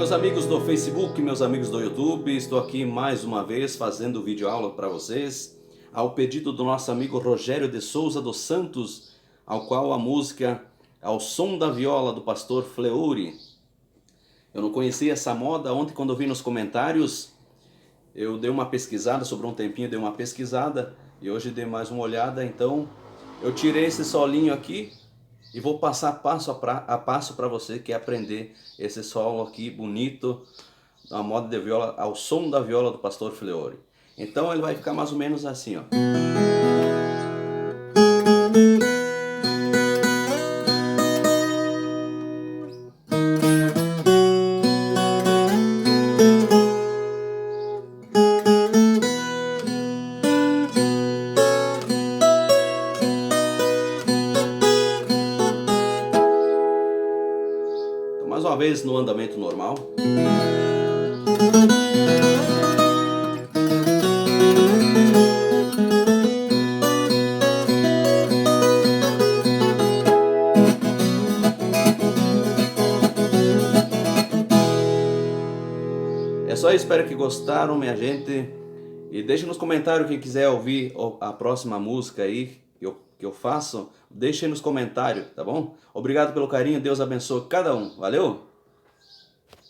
Meus amigos do Facebook, meus amigos do YouTube, estou aqui mais uma vez fazendo vídeo aula para vocês, ao pedido do nosso amigo Rogério de Souza dos Santos, ao qual a música Ao Som da Viola do Pastor Fleury. Eu não conhecia essa moda, ontem quando eu vi nos comentários, eu dei uma pesquisada, sobrou um tempinho, dei uma pesquisada e hoje dei mais uma olhada, então eu tirei esse solinho aqui e vou passar passo a passo para você que quer aprender esse solo aqui bonito, a moda de viola, ao som da viola do Pastor Fleury. Então ele vai ficar mais ou menos assim, ó. Então, mais uma vez no andamento normal. É só isso, espero que gostaram, minha gente. E deixe nos comentários quem quiser ouvir a próxima música aí que eu faço. Deixe aí nos comentários, tá bom? Obrigado pelo carinho, Deus abençoe cada um. Valeu!